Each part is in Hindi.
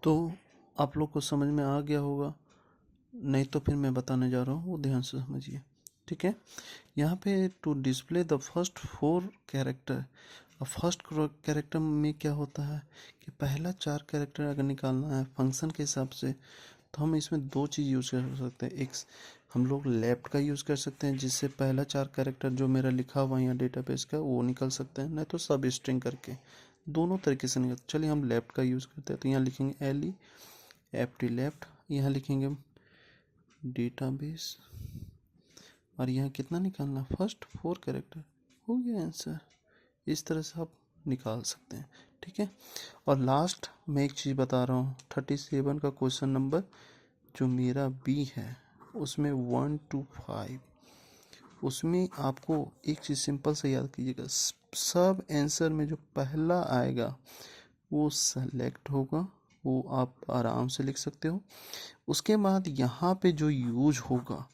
तो आप लोग को समझ में आ गया होगा, नहीं तो फिर मैं बताने जा रहा हूँ, वो ध्यान से समझिए। ठीक है, यहाँ पे to display the first 4 character. अब फर्स्ट कैरेक्टर में क्या होता है कि पहला 4 कैरेक्टर अगर निकालना है फंक्शन के हिसाब से, तो हम इसमें 2 चीज़ यूज़ कर सकते हैं। एक हम लोग लेफ्ट का यूज़ कर सकते हैं, जिससे पहला 4 कैरेक्टर जो मेरा लिखा हुआ है यहाँ डेटाबेस का वो निकल सकते हैं, नहीं तो सब स्ट्रिंग करके दोनों तरीके से निकल। चलिए हम लेफ्ट का यूज़ करते हैं, तो यहाँ लिखेंगे LEFT लेफ्ट, यहाँ लिखेंगे डेटाबेस, और यहाँ कितना निकालना, फर्स्ट 4 कैरेक्टर, हो गया आंसर। इस तरह से आप निकाल सकते हैं। ठीक है, और लास्ट मैं एक चीज़ बता रहा हूँ, 37 का क्वेश्चन नंबर जो मेरा बी है उसमें 1 to 5, उसमें आपको एक चीज़ सिंपल से याद कीजिएगा, सब आंसर में जो पहला आएगा वो सेलेक्ट होगा, वो आप आराम से लिख सकते हो। उसके बाद यहाँ पे जो यूज होगा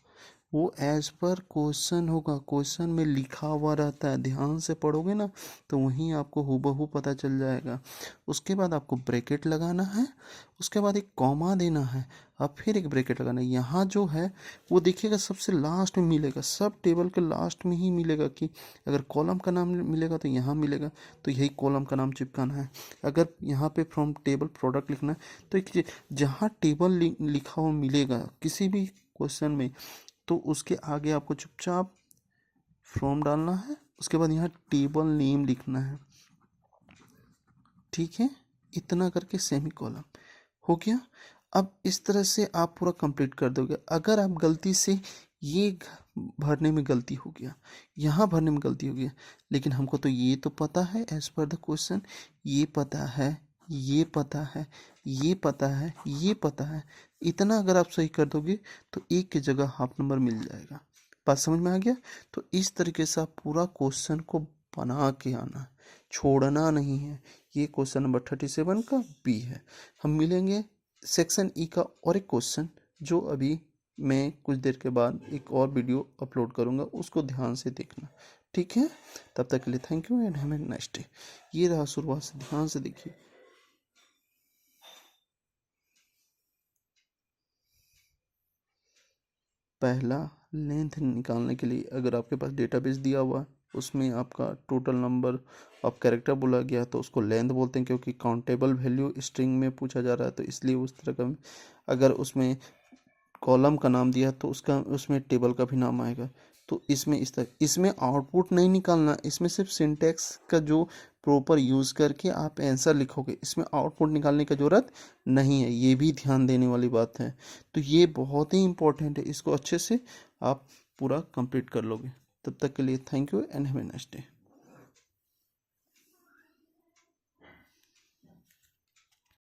वो एज पर क्वेश्चन होगा, क्वेश्चन में लिखा हुआ रहता है, ध्यान से पढ़ोगे ना तो वहीं आपको हूबहू पता चल जाएगा। उसके बाद आपको ब्रैकेट लगाना है, उसके बाद एक कॉमा देना है, अब फिर एक ब्रैकेट लगाना है। यहाँ जो है वो देखिएगा सबसे लास्ट में मिलेगा, सब टेबल के लास्ट में ही मिलेगा, कि अगर कॉलम का नाम मिलेगा तो यहाँ मिलेगा, तो यही कॉलम का नाम चिपकाना है। अगर यहाँ पे फ्रॉम टेबल प्रोडक्ट लिखना है तो एक जहाँ टेबल लिखा हुआ मिलेगा किसी भी क्वेश्चन में, तो उसके आगे आपको चुपचाप फ्रॉम डालना है, उसके बाद यहाँ टेबल नेम लिखना है। ठीक है, इतना करके सेमी कॉलम हो गया। अब इस तरह से आप पूरा कंप्लीट कर दोगे। अगर आप गलती से ये भरने में गलती हो गया, यहाँ भरने में गलती हो गया, लेकिन हमको तो ये तो पता है एज पर द क्वेश्चन, ये पता है, ये पता है, ये पता है, ये पता है, इतना अगर आप सही कर दोगे तो एक की जगह हाफ नंबर मिल जाएगा। बात समझ में आ गया? तो इस तरीके से आप पूरा क्वेश्चन को बना के आना है, छोड़ना नहीं है। ये क्वेश्चन नंबर 37 का बी है। हम मिलेंगे सेक्शन ई का और एक क्वेश्चन, जो अभी मैं कुछ देर के बाद एक और वीडियो अपलोड करूंगा, उसको ध्यान से देखना। ठीक है, तब तक के लिए thank you and have a nice day. ये रहा शुरुआत से, ध्यान से देखिए। पहला, लेंथ निकालने के लिए अगर आपके पास डेटाबेस दिया हुआ उसमें आपका टोटल नंबर ऑफ कैरेक्टर बोला गया तो उसको लेंथ बोलते हैं, क्योंकि काउंटेबल वैल्यू स्ट्रिंग में पूछा जा रहा है तो इसलिए उस तरह का। अगर उसमें कॉलम का नाम दिया तो उसका उसमें टेबल का भी नाम आएगा। तो इसमें इस तरह, इसमें आउटपुट नहीं निकालना, इसमें सिर्फ सिंटैक्स का जो प्रॉपर यूज़ करके आप आंसर लिखोगे, इसमें आउटपुट निकालने की ज़रूरत नहीं है। ये भी ध्यान देने वाली बात है। तो ये बहुत ही इंपॉर्टेंट है, इसको अच्छे से आप पूरा कंप्लीट कर लोगे। तब तक के लिए thank you and have a nice day.